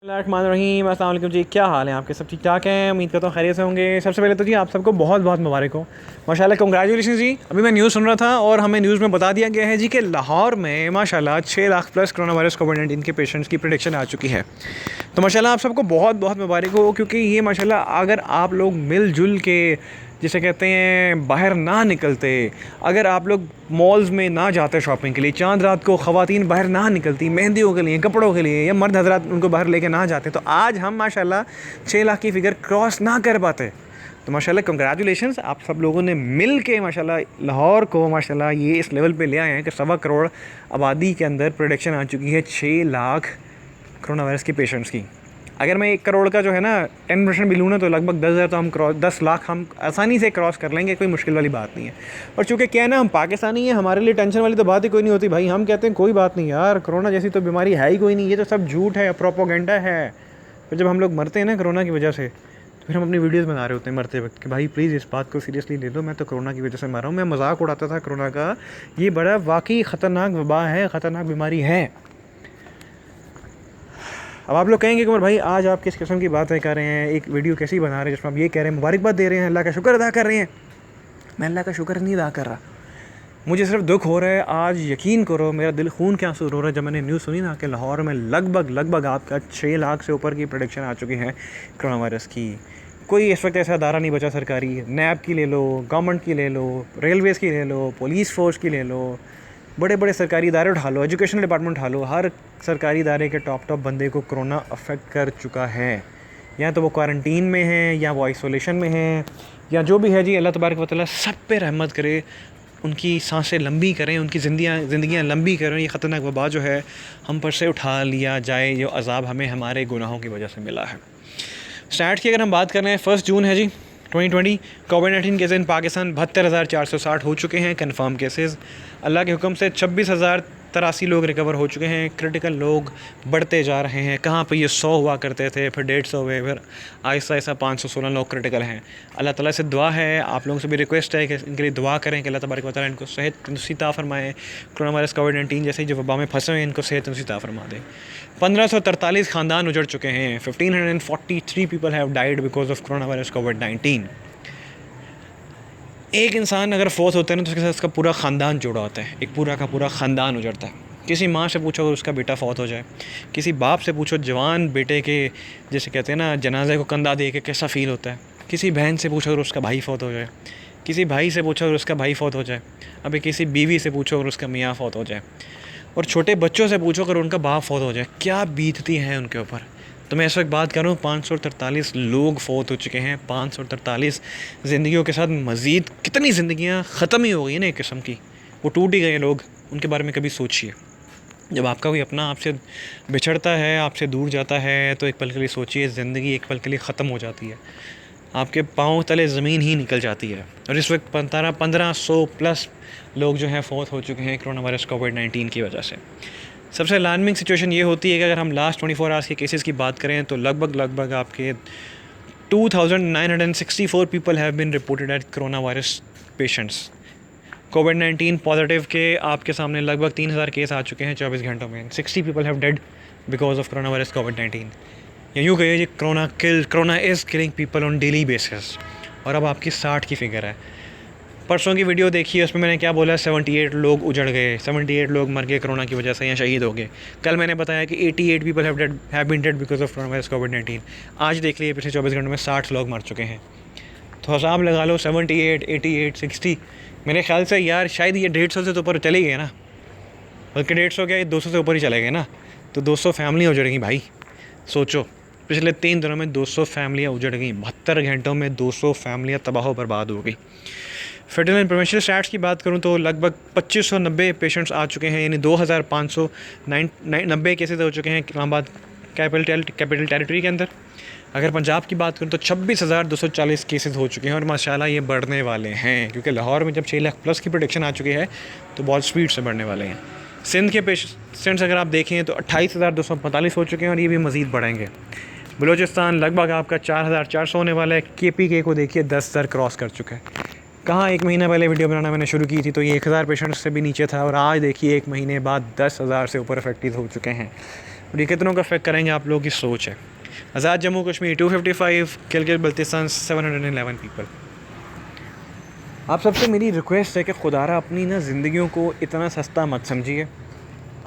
रहीम अस्सलाम वालेकुम जी, क्या हाल है आपके? सब ठीक ठाक हैं, उम्मीद करता हूँ खैरियत से होंगे। सबसे पहले तो जी आप सबको बहुत बहुत मुबारक हो, माशाल्लाह, कंग्रेचुलेशन जी। अभी मैं न्यूज़ सुन रहा था और हमें न्यूज़ में बता दिया गया है जी कि लाहौर में माशाल्लाह 6 लाख प्लस कोरोना वायरस कोविड-19 के पेशेंट्स की प्रेडिक्शन आ चुकी है। तो माशाल्लाह आप सबको बहुत बहुत मुबारक हो, क्योंकि ये माशाल्लाह अगर आप लोग मिलजुल के, जिसे कहते हैं, बाहर ना निकलते, अगर आप लोग मॉल्स में ना जाते शॉपिंग के लिए, चांद रात को ख़वातीन बाहर ना निकलती मेहंदियों के लिए, कपड़ों के लिए, या मर्द हजरात उनको बाहर लेके ना जाते, तो आज हम माशाल्लाह 6 लाख की फ़िगर क्रॉस ना कर पाते। तो माशाल्लाह कंग्रेचुलेशंस, आप सब लोगों ने मिल के माशाल्लाह लाहौर को माशाल्लाह ये इस लेवल पे ले आए हैं कि 1.25 करोड़ आबादी के अंदर प्रोडिक्शन आ चुकी है 6 लाख कोरोना वायरस के पेशेंट्स की। अगर मैं 1 करोड़ का जो है ना 10% भी लूँ ना, तो लगभग 10,000 तो हम 10 लाख हम आसानी से क्रॉस कर लेंगे, कोई मुश्किल वाली बात नहीं है। और चूँकि क्या है ना, हम पाकिस्तानी हैं, हमारे लिए टेंशन वाली तो बात ही कोई नहीं होती भाई। हम कहते हैं कोई बात नहीं यार, कोरोना जैसी तो बीमारी है ही कोई नहीं, ये तो सब झूठ है, प्रोपोगेंडा है। फिर जब हम लोग मरते हैं ना कोरोना की वजह से, तो फिर हम अपनी वीडियोज़ बना रहे होते हैं मरते वक्त कि भाई प्लीज़ इस बात को सीरियसली ले लो, मैं तो कोरोना की वजह से मर रहा हूँ। मैं मजाक उड़ाता था कोरोना का, ये बड़ा वाकई ख़तरनाक वबा है, ख़तरनाक बीमारी है। अब आप लोग कहेंगे कि उमर भाई आज आप किस किस्म की बातें कर रहे हैं, एक वीडियो कैसी बना रहे हैं जिसमें आप ये कह रहे हैं, मुबारकबाद दे रहे हैं, अल्लाह का शुक्र अदा कर रहे हैं। मैं अल्लाह का शुक्र नहीं अदा कर रहा, मुझे सिर्फ दुख हो रहा है। आज यकीन करो मेरा दिल खून के आंसू रो रहा है जब मैंने न्यूज़ सुनी ना कि लाहौर में लगभग आपका 6 लाख से ऊपर की प्रोडिक्शन आ चुकी है कोरोना वायरस की। कोई इस वक्त ऐसा अदारा नहीं बचा सरकारी, नैब की ले लो, गवर्नमेंट की ले लो, रेलवेज़ की ले लो, पुलिस फोर्स की ले लो, बड़े बड़े सरकारी इदारे उठा लो, एजुकेशन डिपार्टमेंट उठा लो, हर सरकारी इदारे के टॉप बंदे को कोरोना अफेक्ट कर चुका है। या तो वो क्वारंटीन में हैं, या वो आइसोलेशन में हैं, या जो भी है जी। अल्लाह तबारक व तआला सब पे रहमत करे, उनकी सांसें लंबी करें, उनकी ज़िंदगियाँ लंबी करें। ये ख़तरनाक वबा जो है हम पर से उठा लिया जाए, जो अज़ाब हमें हमारे गुनाहों की वजह से मिला है। स्टैट की अगर हम बात कर रहे हैं, 1 जून है जी 2020, कोविड-19 केसेज इन पाकिस्तान 72,460 हो चुके हैं कन्फर्म केसेस। अल्लाह के हुक्म से 26,083 लोग रिकवर हो चुके हैं। क्रिटिकल लोग बढ़ते जा रहे हैं। कहाँ पे ये 100 हुआ करते थे, फिर 150 हुए, फिर आहिस्ता आहिस्ता 516 लोग क्रिटिकल हैं। अल्लाह ताला से दुआ है, आप लोगों से भी रिक्वेस्ट है कि इनके लिए दुआ करें कि अल्लाह तबारक व तआला इनको सेहत तंदुरुस्ती अता फरमाए। कोरोना वायरस कोविड-19 जैसे जो वबा में फंसे हुए हैं, इनको सेहत तंदुरुस्ती अता फरमा दे। 1543 ख़ानदान उजड़ चुके हैं। 1543 people have died because of corona virus कोविड-19। एक इंसान अगर फौत होता है ना, तो उसके साथ उसका पूरा ख़ानदान जुड़ा होता है, एक पूरा का पूरा ख़ानदान उजड़ता है। किसी माँ से पूछो अगर उसका बेटा फौत हो जाए, किसी बाप से पूछो जवान बेटे के, जैसे कहते हैं ना, जनाजे को कंधा दे के कैसा फ़ील होता है। किसी बहन से पूछो अगर उसका भाई फौत हो जाए, किसी भाई से पूछो अगर उसका भाई फौत हो जाए, अभी किसी बीवी से पूछो अगर उसका मियाँ फौत हो जाए, और छोटे बच्चों से पूछो अगर उनका बाप फौत हो जाए, क्या बीतती हैं उनके ऊपर। तो मैं इस वक्त बात कर रहा हूँ, 543 लोग फौत हो चुके हैं। 543 ज़िंदगियों के साथ मज़ीद कितनी ज़िंदगियाँ ख़त्म ही हो गई ना एक किस्म की, वो टूट ही गए लोग। उनके बारे में कभी सोचिए, जब आपका कोई अपना आपसे बिछड़ता है, आपसे दूर जाता है, तो एक पल के लिए सोचिए, ज़िंदगी एक पल के लिए ख़त्म हो जाती है, आपके पाँव तले ज़मीन ही निकल जाती है। और इस वक्त 1500 प्लस लोग जो हैं फौत हो चुके हैं कोरोना वायरस कोविड-19 की वजह से। सबसे अलार्मिंग सिचुएशन ये होती है कि अगर हम लास्ट 24 आवर्स के केसेस की बात करें, तो लगभग आपके 2964 people have been reported at corona virus patients. कोविड-19 पॉजिटिव के आपके सामने लगभग 3000 केस आ चुके हैं 24 घंटों में। 60 people have dead because of corona virus कोविड-19। या यूँ कहिए, corona is killing people on daily basis. और अब आपकी 60 की फिगर है। परसों की वीडियो देखिए, उसमें मैंने क्या बोला, 78 लोग उजड़ गए, 78 लोग मर गए कोरोना की वजह से या शहीद हो गए। कल मैंने बताया कि 88 people have been dead because of corona virus कोविड-19। आज देख लिए पिछले 24 घंटों में 60 लोग मर चुके हैं। तो हिसाब लगा लो, 78, 88, 60, मेरे ख्याल से यार शायद ये 150 से तो ऊपर चले गए ना, बल्कि 150 क्या, ये 200 से ऊपर ही चले गए ना। तो 200 फैमिलियाँ उजड़ गई भाई। सोचो, पिछले 3 दिनों में 200 फैमिलियाँ उजड़ गई। 72 घंटों में 200 फैमिलियाँ तबाह बर्बाद हो गई। फेडरल एंड प्रोविंशियल स्टैट्स की बात करूं तो लगभग 2590 पेशेंट्स आ चुके हैं, यानी 2590 केसेज हो चुके हैं इस्लामाबाद कैपिटल टेरिटरी के अंदर। अगर पंजाब की बात करूं तो 26,240 केसेस हो चुके हैं, और माशाल्लाह ये बढ़ने वाले हैं, क्योंकि लाहौर में जब 6 लाख प्लस की प्रोडिक्शन आ चुकी है तो बहुत स्पीड से बढ़ने वाले हैं। सिंध के पेशेंट्स अगर आप देखें तो 28,245 हो चुके हैं, और ये भी मज़ीद बढ़ेंगे। बलूचिस्तान लगभग आपका 4,400 होने वाला है। KPK को देखिए 10,000 क्रॉस कर चुका है। कहाँ एक महीना पहले वीडियो बनाना मैंने शुरू की थी तो ये 1000 पेशेंट्स से भी नीचे था, और आज देखिए 1 महीने बाद 10,000 से ऊपर अफेक्टेड हो चुके हैं। और ये कितनों का इफेक्ट करेंगे आप लोगों की सोच है। आज़ाद जम्मू कश्मीर 255, गिलगित बल्तिस्तान 711 पीपल। आप सबसे मेरी रिक्वेस्ट है कि खुदारा अपनी ना ज़िंदगियों को इतना सस्ता मत समझिए।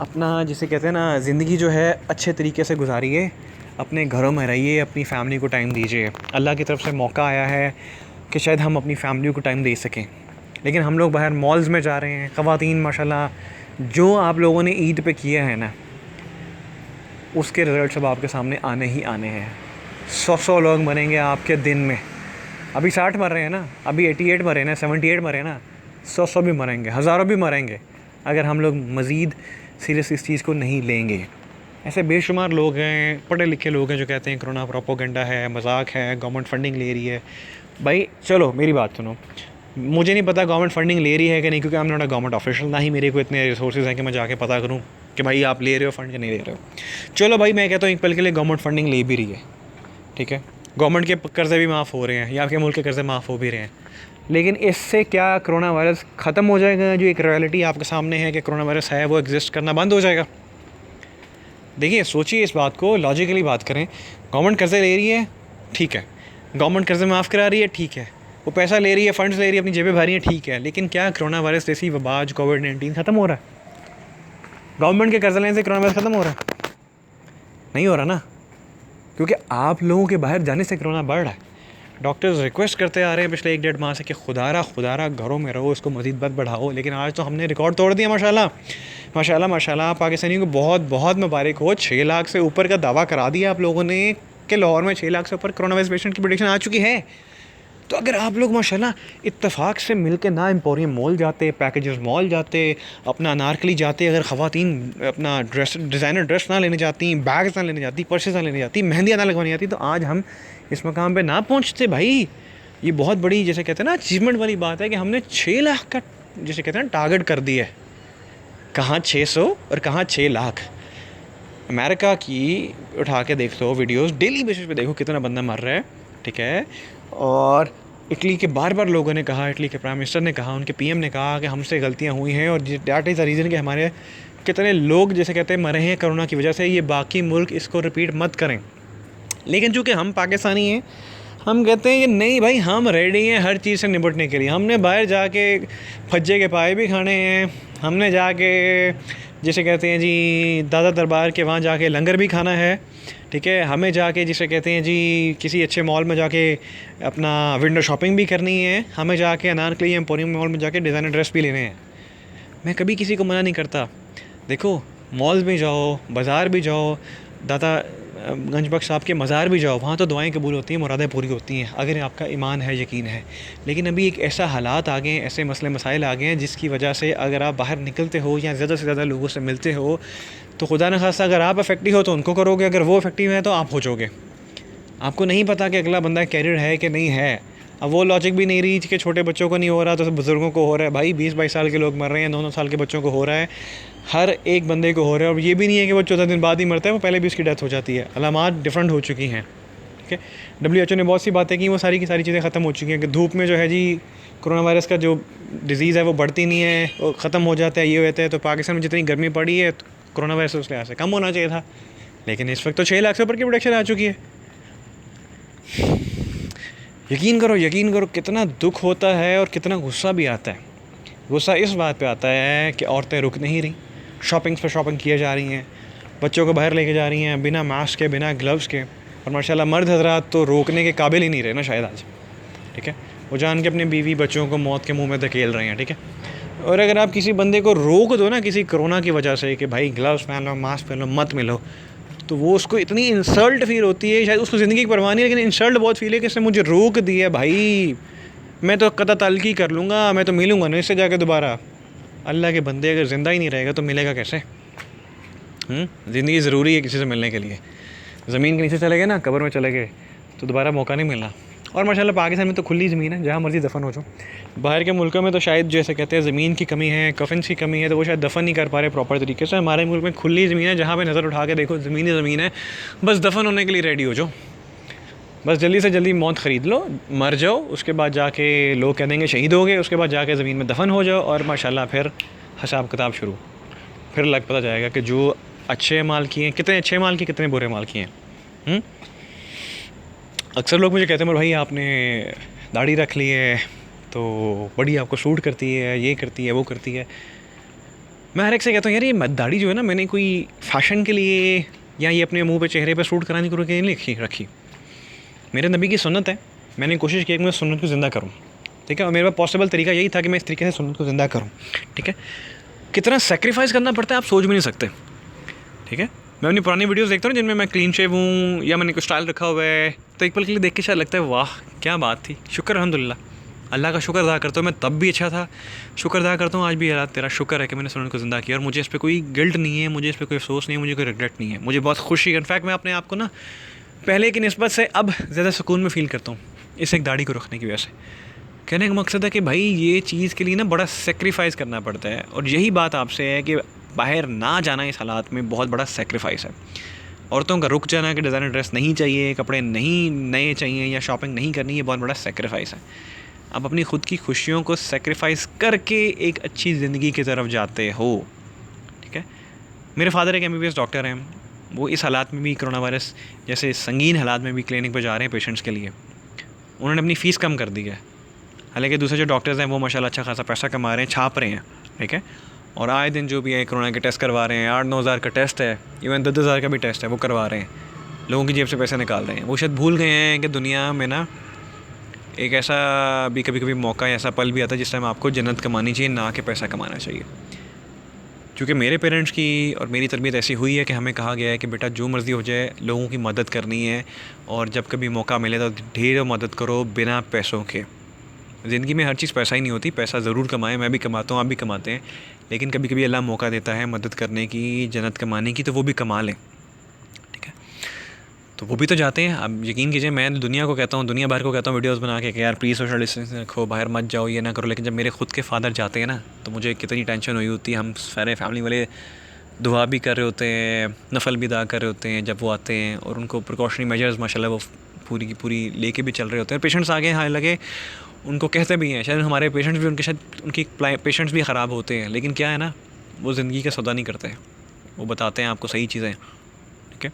अपना जिसे कहते हैं ना, ज़िंदगी जो है अच्छे तरीके से गुजारिए, अपने घरों में रहिए, अपनी फैमिली को टाइम दीजिए। अल्लाह की तरफ से मौका आया है कि शायद हम अपनी फैमिली को टाइम दे सकें, लेकिन हम लोग बाहर मॉल्स में जा रहे हैं। ख़वातीन माशाल्लाह जो आप लोगों ने ईद पे किया है ना, उसके रिज़ल्ट सब आपके सामने आने ही आने हैं। 100 लोग मरेंगे आपके दिन में। अभी 60 मर रहे हैं ना, अभी 88 मरे ना, 78 मरे ना, 100 भी मरेंगे, हज़ारों भी मरेंगे अगर हम लोग मज़ीद सीरियस इस चीज़ को नहीं लेंगे। ऐसे बेशुमार लोग हैं, पढ़े लिखे लोग हैं जो कहते हैं कोरोना प्रोपोगंडा है, मजाक है, गवर्नमेंट फंडिंग ले रही है। भाई चलो मेरी बात सुनो, मुझे नहीं पता गवर्नमेंट फंडिंग ले रही है कि नहीं, क्योंकि I am not a government official, ना ही मेरे को इतने रिसोर्सेज हैं कि मैं जाके पता करूँ कि भाई आप ले रहे हो फंड या नहीं ले रहे हो। चलो भाई मैं कहता हूँ एक पल के लिए गवर्नमेंट फंडिंग ले भी रही है, ठीक है, गवर्नमेंट के कर्ज़े भी माफ़ हो रहे हैं या आपके मुल्क के कर्ज़े माफ़ हो भी रहे हैं, लेकिन इससे क्या कोरोना वायरस ख़त्म हो जाएगा? जो एक रियलिटी आपके सामने है कि कोरोना वायरस है, वो एग्जिस्ट करना बंद हो जाएगा? देखिए सोचिए इस बात को, लॉजिकली बात करें। गवर्नमेंट कर्ज़े ले रही है, ठीक है, गवर्नमेंट कर्ज़े माफ़ करा रही है, ठीक है, वो पैसा ले रही है, फंड्स ले रही है, अपनी जेबें भर रही है, ठीक है, लेकिन क्या कोरोना वायरस जैसी वबा जो कोविड-19 ख़त्म हो रहा है? गवर्नमेंट के कर्ज़े लेने से कोरोना वायरस ख़त्म हो रहा है? नहीं हो रहा ना, क्योंकि आप लोगों के बाहर जाने से कोरोना बढ़ रहा है। डॉक्टर्स रिक्वेस्ट करते आ रहे हैं पिछले 1-1.5 माह से कि खुदारा घरों में रहो, इसको मज़ीद मत बढ़ाओ, लेकिन आज तो हमने रिकॉर्ड तोड़ दिया माशाल्लाह माशाल्लाह माशाल्लाह। पाकिस्तानियों को बहुत बहुत मुबारक हो, 6 लाख से ऊपर का दावा करा दिया आप लोगों ने कि लाहौर में 6 लाख से ऊपर कोरोना वायरस पेशेंट की प्रेडिक्शन आ चुकी है। तो अगर आप लोग माशाल्लाह इत्तेफाक से मिल के ना एम्पोरियम मॉल जाते, पैकेजेस मॉल जाते, अपना अनारकली जाते, अगर ख़वातीन अपना ड्रेस डिज़ाइनर ड्रेस ना लेने जाती, बैग्स ना लेने जाती, पर्सेस ना लेने जाती, मेहंदियाँ ना लगवानी जाती, तो आज हम इस मकाम पे ना पहुँचते भाई। ये बहुत बड़ी जैसे कहते हैं ना अचीवमेंट वाली बात है कि हमने 6 लाख का जैसे कहते हैं ना टारगेट कर दिया है। कहाँ 600 और कहाँ 6 लाख। अमेरिका की उठा के देख लो वीडियोस, डेली बेसिस पे देखो कितना बंदा मर रहा है, ठीक है। और इटली के बार बार लोगों ने कहा, इटली के प्राइम मिनिस्टर ने कहा, उनके पीएम ने कहा कि हमसे गलतियां हुई हैं, और दैट इज़ द रीज़न कि हमारे कितने लोग जैसे कहते हैं मरे हैं कोरोना की वजह से। ये बाकी मुल्क इसको रिपीट मत करें। लेकिन चूँकि हम पाकिस्तानी हैं, हम कहते हैं कि नहीं भाई हम रेडी हैं हर चीज़ से निपटने के लिए। हमने बाहर जाके फज्जे के पाए भी खाने हैं, हमने जाके जिसे कहते हैं जी दादा दरबार के वहाँ जाके लंगर भी खाना है, ठीक है। हमें जाके जिसे कहते हैं जी किसी अच्छे मॉल में जाके अपना विंडो शॉपिंग भी करनी है, हमें जाके अनारकली एम्पोरियम मॉल में जाके डिज़ाइनर ड्रेस भी लेने हैं। मैं कभी किसी को मना नहीं करता। देखो मॉल्स में जाओ, बाज़ार भी जाओ, दादा गंज बख्श साहब के मज़ार भी जाओ, वहाँ तो दुआएं कबूल होती हैं, मुरादें पूरी होती हैं अगर आपका ईमान है, यकीन है। लेकिन अभी एक ऐसा हालात आ गए हैं, ऐसे मसले मसाइल आ गए हैं जिसकी वजह से अगर आप बाहर निकलते हो या ज़्यादा से ज़्यादा लोगों से मिलते हो तो खुदा न खास्ता अगर आप इफेक्टिव हो तो उनको करोगे, अगर वो इफेक्टिव है तो आप हो जाओगे। आपको नहीं पता कि अगला बंदा कैरियर है कि नहीं है। अब वो लॉजिक भी नहीं रही कि छोटे बच्चों को नहीं हो रहा तो बुज़ुर्गों को हो रहा है। भाई 20-22 साल के लोग मर रहे हैं, 9-9 साल के बच्चों को हो रहा है, हर एक बंदे को हो रहा है। और ये भी नहीं है कि वो 14 दिन बाद ही मरता है, वो पहले भी उसकी डेथ हो जाती है। अलामात डिफरेंट हो चुकी हैं, ठीक है। WHO ने बहुत सी बातें की, वो सारी की सारी चीज़ें ख़त्म हो चुकी हैं कि धूप में जो है जी कोरोना वायरस का जो डिज़ीज़ है वो बढ़ती नहीं है, वो ख़त्म हो जाता है, ये होता है। तो पाकिस्तान में जितनी गर्मी पड़ी है तो कोरोना वायरस उस लिहाज से कम होना चाहिए था, लेकिन इस वक्त तो 6 लाख से ऊपर की प्रोडक्शन आ चुकी है। यकीन करो कितना दुख होता है और कितना गुस्सा भी आता है। गुस्सा इस बात पे आता है कि औरतें रुक नहीं रही, शॉपिंग्स पे शॉपिंग किए जा रही हैं, बच्चों को बाहर लेके जा रही हैं बिना मास्क के, बिना ग्लव्स के। और माशाल्लाह मर्द हजरात तो रोकने के काबिल ही नहीं रहे ना शायद आज, ठीक है। वो जान के अपने बीवी बच्चों को मौत के मुंह में धकेल रहे हैं, ठीक है। और अगर आप किसी बंदे को रोक दो ना किसी कोरोना की वजह से कि भाई ग्लव्स पहन लो, मास्क पहन लो, मत मिलो, तो वो उसको इतनी इंसल्ट फील होती है। शायद उसको ज़िंदगी की परवाह नहीं है, लेकिन इंसल्ट बहुत फील है कि इसने मुझे रोक दिया। भाई मैं तो कता तलकी कर लूँगा, मैं तो मिलूँगा नहीं इससे जाके दोबारा। अल्लाह के बंदे अगर ज़िंदा ही नहीं रहेगा तो मिलेगा कैसे? ज़िंदगी ज़रूरी है किसी से मिलने के लिए। ज़मीन के नीचे चले गए ना, कब्र में चले गए तो दोबारा मौका नहीं मिलना। और माशाल्लाह पाकिस्तान में तो खुली ज़मीन है, जहाँ मर्ज़ी दफन हो जाओ। बाहर के मुल्कों में तो शायद जैसे कहते हैं ज़मीन की कमी है, कफन्स की कमी है, तो वो शायद दफन नहीं कर पा रहे प्रॉपर तरीके से। हमारे मुल्क में खुली ज़मीन है, जहाँ पे नज़र उठा के देखो ज़मीन ही ज़मीन है, बस दफन होने के लिए रेडी हो जाओ। बस जल्दी से जल्दी मौत ख़रीद लो, मर जाओ, उसके बाद जाके लोग कह देंगे शहीद हो गए, उसके बाद जाके ज़मीन में दफन हो जाओ और माशाल्लाह फिर हिसाब किताब शुरू। फिर लग पता जाएगा कि जो अच्छे माल किए हैं, कितने अच्छे माल किए, कितने बुरे माल किए हैं। अक्सर लोग मुझे कहते हैं भाई आपने दाढ़ी रख ली है तो बड़ी आपको सूट करती है, ये करती है, वो करती है। मैं हर एक से कहता हूँ यार ये दाढ़ी जो है ना, मैंने कोई फैशन के लिए या ये अपने मुंह पे चेहरे पे सूट कराने के लिए रखी। मेरे नबी की सुन्नत है, मैंने कोशिश की कि मैं सुन्नत को ज़िंदा करूँ, ठीक है। और मेरे पास पॉसिबल तरीका यही था कि मैं इस तरीके से सुन्नत को ज़िंदा करूँ, ठीक है। कितना सेक्रीफाइस करना पड़ता है आप सोच भी नहीं सकते, ठीक है। मैं अपनी पुरानी वीडियोस देखता हूँ जिनमें मैं क्लीन शेव हूँ या मैंने कुछ स्टाइल रखा हुआ है, तो एक पल के लिए देख के शायद लगता है वाह क्या बात थी, शुक्र अल्हम्दुलिल्लाह, अल्लाह का शुक्र अदा करता हूँ। मैं तब भी अच्छा था, शुक्र अदा करता हूँ आज भी। यार तेरा शुक्र है कि मैंने सुन्नत को ज़िंदा किया, और मुझे इस पर कोई गिल्ट नहीं है, मुझे इस पर कोई अफसोस नहीं है, मुझे कोई रिग्रेट नहीं है, मुझे बहुत खुशी है। इनफैक्ट मैं अपने आप को ना पहले की निस्बत से अब ज़्यादा सुकून में फ़ील करता हूँ इस एक दाढ़ी को रखने की वजह से। कहने का मकसद है कि भाई ये चीज़ के लिए ना बड़ा सेक्रीफाइस करना पड़ता है, और यही बात आपसे है कि बाहर ना जाना इस हालात में बहुत बड़ा सेक्रीफाइस है। औरतों का रुक जाना कि डिज़ाइनर ड्रेस नहीं चाहिए, कपड़े नहीं नए चाहिए या शॉपिंग नहीं करनी, ये बहुत बड़ा सेक्रीफाइस है। आप अपनी ख़ुद की खुशियों को सेक्रीफाइस करके एक अच्छी ज़िंदगी की तरफ जाते हो, ठीक है। मेरे फादर एक MBBS डॉक्टर हैं, वो इस हालात में भी, कोरोना वायरस जैसे संगीन हालात में भी क्लिनिक पर जा रहे हैं पेशेंट्स के लिए। उन्होंने अपनी फ़ीस कम कर दी है, हालांकि दूसरे जो डॉक्टर्स हैं वो माशाल्लाह अच्छा खासा पैसा कमा रहे हैं, छाप रहे हैं, ठीक है। और आए दिन जो भी है कोरोना के टेस्ट करवा रहे हैं, 8-9 हज़ार का टेस्ट है, इवन 10 हज़ार का भी टेस्ट है, वो करवा रहे हैं, लोगों की जेब से पैसे निकाल रहे हैं। वो शायद भूल गए हैं कि दुनिया में ना एक ऐसा भी कभी कभी मौका, ऐसा पल भी आता है जिस टाइम आपको जन्नत कमानी चाहिए, ना कि पैसा कमाना चाहिए। क्योंकि मेरे पेरेंट्स की और मेरी तरबियत ऐसी हुई है कि हमें कहा गया है कि बेटा जो मर्ज़ी हो जाए, लोगों की मदद करनी है, और जब कभी मौका मिले तो ढेर मदद करो बिना पैसों के। ज़िंदगी में हर चीज़ पैसा ही नहीं होती, पैसा ज़रूर कमाएं, मैं भी कमाता हूँ, आप भी कमाते हैं, लेकिन कभी कभी अल्लाह मौका देता है मदद करने की, जन्नत कमाने की, तो वो भी कमा लें, ठीक है। तो वो भी तो जाते हैं। अब यकीन कीजिए, मैं दुनिया को कहता हूँ, दुनिया भर को कहता हूँ वीडियोस बना के कि यार प्लीज़ सोशल डिस्टेंस रखो, बाहर मत जाओ, ये ना करो, लेकिन जब मेरे खुद के फादर जाते हैं ना तो मुझे कितनी टेंशन हुई होती है। हम सारे फैमिली वाले दुआ भी कर रहे होते हैं, नफल भी अदा कर रहे होते हैं जब वो आते हैं, और उनको प्रिकॉशनरी मेजर्स माशाल्लाह वो पूरी की पूरी लेके भी चल रहे होते हैं। पेशेंट्स आगे हालांकि उनको कहते भी हैं, शायद हमारे पेशेंट्स भी उनके, शायद उनकी पेशेंट्स भी ख़राब होते हैं, लेकिन क्या है ना, वो ज़िंदगी का सौदा नहीं करते, वो बताते हैं आपको सही चीज़ें, ठीक है।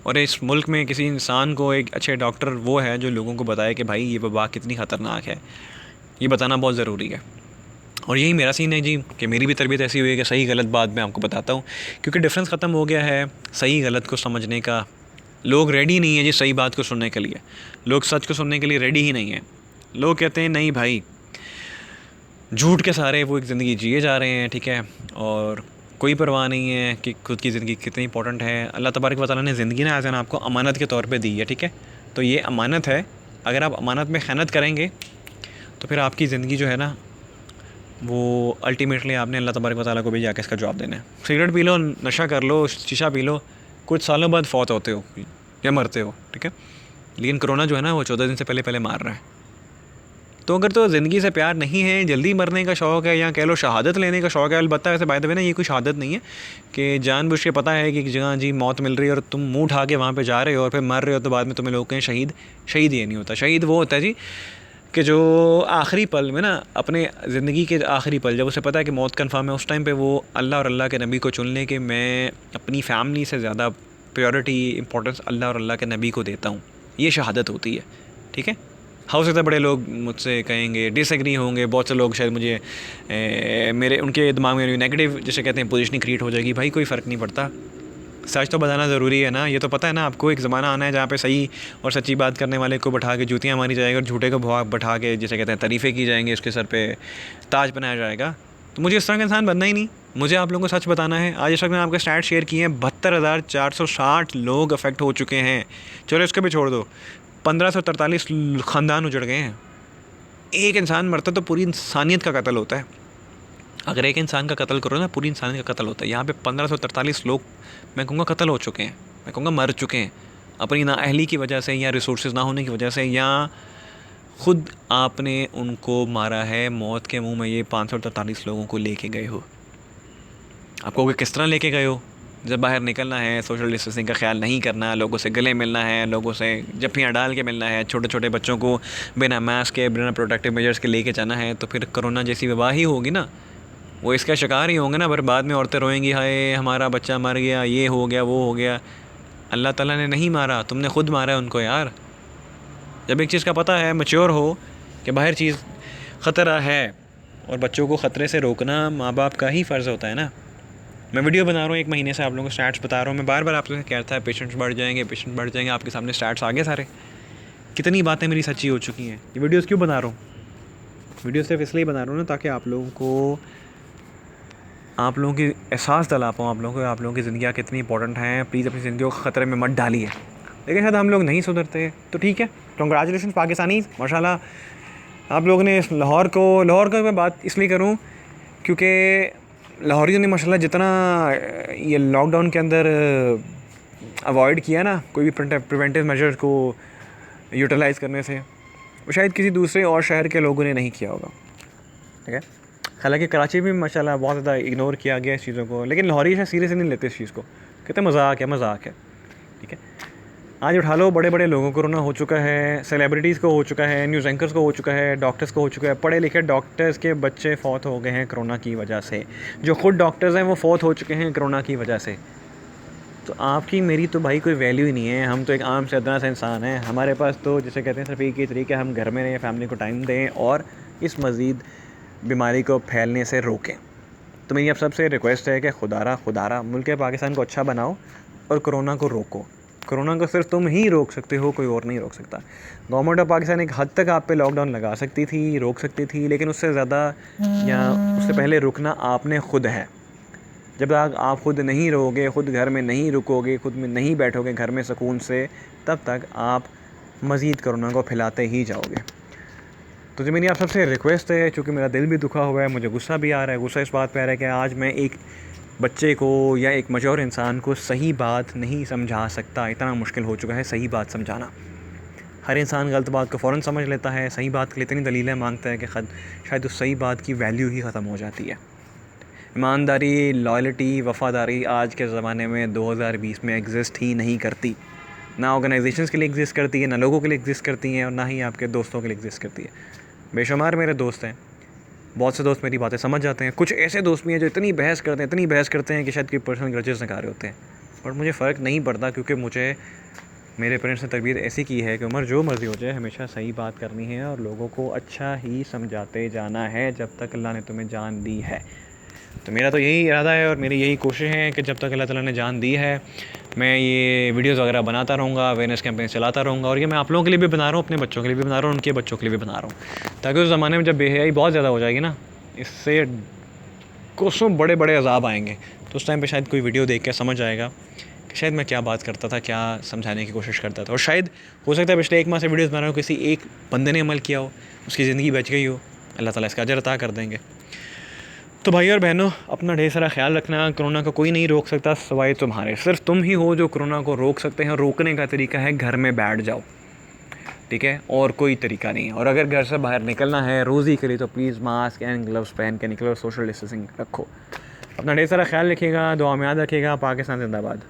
और इस मुल्क में किसी इंसान को एक अच्छे डॉक्टर वो है जो लोगों को बताए कि भाई ये वबा कितनी ख़तरनाक है, ये बताना बहुत ज़रूरी है। और यही मेरा सीन है जी, कि मेरी भी तरबियत ऐसी हुई है कि सही गलत बात मैं आपको बताता हूँ, क्योंकि डिफरेंस ख़त्म हो गया है सही गलत को समझने का। लोग रेडी नहीं है जी सही बात को सुनने के लिए, लोग सच को सुनने के लिए रेडी ही नहीं है। लोग कहते हैं नहीं भाई, झूठ के सारे वो एक ज़िंदगी जिए जा रहे हैं, ठीक है, और कोई परवाह नहीं है कि खुद की ज़िंदगी कितनी इंपॉर्टेंट है। अल्लाह तबारक व तआला ने ज़िंदगी ना आज़ान आपको अमानत के तौर पे दी है, ठीक है। तो ये अमानत है, अगर आप अमानत में खयानत करेंगे तो फिर आपकी ज़िंदगी जो है ना वो अल्टीमेटली आपने अल्लाह तबारक व तआला को भी जाके इसका जवाब देना है। सिगरेट पी लो, नशा कर लो, शीशा पी लो, कुछ सालों बाद फौत होते हो या मरते हो, ठीक है। लेकिन कोरोना जो है ना वो 14 दिन से पहले मार रहा है। तो अगर तो ज़िंदगी से प्यार नहीं है, जल्दी मरने का शौक़ है, या कह लो शहादत लेने का शौक़ है, अलबत्ता वैसे बाय द वे ना ये कोई शहादत नहीं है कि जानबूझ के पता है कि एक जगह जी मौत मिल रही है और तुम मुँह उठा के वहाँ पे जा रहे हो और फिर मर रहे हो, तो बाद में तुम्हें लोग कहें शहीद। शहीद ये नहीं होता। शहीद वो होता है जी कि जो आखिरी पल में ना, अपने ज़िंदगी के आखिरी पल, जब उसे पता है कि मौत कन्फर्म है, उस टाइम पे वो अल्लाह और अल्लाह के नबी को चुन ले कि मैं अपनी फ़ैमिली से ज़्यादा प्रायोरिटी इंपॉर्टेंस अल्लाह और अल्लाह के नबी को देता हूँ। ये शहादत होती है, ठीक है। हो सकता है बड़े लोग मुझसे कहेंगे, डिसएग्री होंगे, बहुत से लोग शायद मुझे मेरे उनके दिमाग में नेगेटिव जिसे कहते हैं पोजीशनिंग क्रिएट हो जाएगी। भाई कोई फ़र्क नहीं पड़ता, सच तो बताना ज़रूरी है ना। ये तो पता है ना आपको, एक ज़माना आना है जहाँ पे सही और सच्ची बात करने वाले को बैठा के जूतियाँ मारी जाएगी और झूठे को बैठा के जिसे कहते हैं तारीफ़ें की जाएंगी, उसके सर पे ताज बनाया जाएगा। तो मुझे इस तरह का इंसान बनना ही नहीं, मुझे आप लोगों को सच बताना है। आज इस वक्त मैंने आपके स्टैट शेयर किए हैं, 72,460 लोग अफेक्ट हो चुके हैं। चलो इसको भी छोड़ दो, 1543 ख़ानदान उजड़ गए हैं। एक इंसान मरता तो पूरी इंसानियत का कत्ल होता है। अगर एक इंसान का कत्ल करो ना, पूरी इंसानियत का कत्ल होता है। यहाँ पे 1543 लोग मैं कहूँगा कत्ल हो चुके हैं, मैं कहूँगा मर चुके हैं, अपनी नाअहली की वजह से या रिसोर्सेज ना होने की वजह से, या ख़ुद आपने उनको मारा है, मौत के मुंह में ये 543 लोगों को लेके गए हो। आप कहोगे किस तरह लेके गए हो? जब बाहर निकलना है, सोशल डिस्टेंसिंग का ख्याल नहीं करना, लोगों से गले मिलना है, लोगों से जफ्फियाँ डाल के मिलना है, छोटे छोटे बच्चों को बिना मास्क के, बिना प्रोटेक्टिव मेजर्स के लेके जाना है, तो फिर कोरोना जैसी वबा ही होगी ना। वो इसका शिकार ही होंगे ना, पर बाद में औरतें रोएंगी, हाय हमारा बच्चा मर गया, ये हो गया, वो हो गया। अल्लाह ताला ने नहीं मारा, तुमने खुद मारा है उनको यार। जब एक चीज़ का पता है, मैच्योर हो कि बाहर चीज़ ख़तरा है और बच्चों को ख़तरे से रोकना माँ बाप का ही फ़र्ज़ होता है ना। मैं वीडियो बना रहा हूँ 1 महीने से, आप लोगों को स्टैट्स बता रहा हूँ। मैं बार बार आप लोगों से कहता है पेशेंट्स बढ़ जाएंगे, आपके सामने स्टैट्स आगे सारे। कितनी बातें मेरी सच्ची हो चुकी हैं। ये वीडियोज़ क्यों बना रहा हूँ? वीडियो सिर्फ इसलिए बना रहा हूँ ना, ताकि आप लोगों की एहसास दिला पाऊँ आप लोगों की ज़िंदगी कितनी इंपॉर्टेंट हैं। प्लीज़ अपनी ज़िंदगी को ख़तरे में मत डालिए। लेकिन शायद हम लोग नहीं सुधरते तो ठीक है, कंग्रेचुलेशन पाकिस्तानी, माशाल्लाह। आप लोगों ने लाहौर को मैं बात इसलिए करूँ क्योंकि लाहौरियों ने माशाल्लाह जितना ये लॉकडाउन के अंदर अवॉइड किया ना कोई भी प्रिवेंटिव मेजर्स को यूटिलाइज़ करने से, वो शायद किसी दूसरे और शहर के लोगों ने नहीं किया होगा। ठीक है, हालांकि कराची में माशाल्लाह बहुत ज़्यादा इग्नोर किया गया इस चीज़ों को, लेकिन लाहौरी शायद सीरियस नहीं लेते इस चीज़ को, कहते मजाक है। ठीक है, आज उठा लो, बड़े बड़े लोगों को कोरोना हो चुका है, सेलिब्रिटीज़ को हो चुका है, न्यूज़ एंकर्स को हो चुका है, डॉक्टर्स को हो चुका है। पढ़े लिखे डॉक्टर्स के बच्चे फौत हो गए हैं कोरोना की वजह से। जो खुद डॉक्टर्स हैं वो फौत हो चुके हैं कोरोना की वजह से। तो आपकी मेरी तो भाई कोई वैल्यू ही नहीं है। हम तो एक आम से अदना सा इंसान हैं। हमारे पास तो जिसे कहते हैं सिर्फ एक ही तरीका है, हम घर में रहें, फैमिली को टाइम दें और इस मज़ीद बीमारी को फैलने से रोकें। तो मेरी आप सबसे रिक्वेस्ट है कि खुदारा मुल्क पाकिस्तान को अच्छा बनाओ और कोरोना को रोको। कोरोना को सिर्फ तुम ही रोक सकते हो, कोई और नहीं रोक सकता। गवर्नमेंट ऑफ पाकिस्तान एक हद तक आप पे लॉकडाउन लगा सकती थी, रोक सकती थी, लेकिन उससे ज़्यादा या उससे पहले रुकना आपने खुद है। जब तक आप खुद नहीं रहोगे, खुद घर में नहीं रुकोगे, खुद में नहीं बैठोगे घर में सुकून से, तब तक आप मज़ीद कोरोना को फैलाते ही जाओगे। तो जो मेरी आप सबसे रिक्वेस्ट है, चूँकि मेरा दिल भी दुखा हुआ है, मुझे गुस्सा भी आ रहा है। गुस्सा इस बात पे आ रहा है कि आज मैं एक बच्चे को या एक मैच्योर इंसान को सही बात नहीं समझा सकता। इतना मुश्किल हो चुका है सही बात समझाना। हर इंसान गलत बात को फ़ौरन समझ लेता है, सही बात के लिए इतनी दलीलें मांगता है कि शायद उस सही बात की वैल्यू ही ख़त्म हो जाती है। ईमानदारी, लॉयल्टी, वफ़ादारी आज के ज़माने में 2020 में एग्ज़िस्ट ही नहीं करती। ना ऑर्गेनाइजेशंस के लिए एग्ज़िस्ट करती है, ना लोगों के लिए एग्ज़िस्ट करती हैं, और ना ही आपके दोस्तों के लिए एग्ज़िस्ट करती है। बेशुमार मेरे दोस्त हैं, बहुत से दोस्त मेरी बातें समझ जाते हैं। कुछ ऐसे दोस्त भी हैं जो इतनी बहस करते हैं कि शायद कोई पर्सनल ग्रजेस नकार होते हैं, और मुझे फ़र्क नहीं पड़ता, क्योंकि मुझे मेरे पेरेंट्स ने तरबियत ऐसी की है कि उम्र जो मर्ज़ी हो जाए, हमेशा सही बात करनी है और लोगों को अच्छा ही समझाते जाना है जब तक अल्लाह ने तुम्हें जान दी है। तो मेरा तो यही इरादा है और मेरी यही कोशिश है कि जब तक अल्लाह ताला ने जान दी है, मैं ये वीडियोज़ वगैरह बनाता रहूँगा, अवेयरनेस कैंपेन चलाता रहूँगा। और ये मैं आप लोगों के लिए भी बना रहा हूँ, अपने बच्चों के लिए भी बना रहा हूँ, उनके बच्चों के लिए भी बना रहा हूँ, ताकि उस ज़माने में जब बेहयाई बहुत ज़्यादा हो जाएगी ना, इससे कोसों बड़े बड़े अज़ाब आएंगे, तो उस टाइम पे शायद कोई वीडियो देख के समझ आएगा कि शायद मैं क्या बात करता था, क्या समझाने की कोशिश करता था। और शायद हो सकता है पिछले 1 माह से वीडियोज़ बना रहा हूँ, किसी एक बंदे ने अमल किया हो, उसकी ज़िंदगी बच गई हो, अल्लाह ताला इसका अजर अता कर देंगे। तो भाई और बहनों, अपना ढेर सारा ख्याल रखना। कोरोना को कोई नहीं रोक सकता सिवाय तुम्हारे। सिर्फ तुम ही हो जो कोरोना को रोक सकते हैं। रोकने का तरीका है घर में बैठ जाओ, ठीक है, और कोई तरीका नहीं। और अगर घर से बाहर निकलना है रोज़ी के लिए तो प्लीज़ मास्क एंड ग्लव्स पहन के निकलो, सोशल डिस्टेंसिंग रखो। अपना ढेर सारा ख्याल रखिएगा, दुआ में याद रखिएगा। पाकिस्तान जिंदाबाद।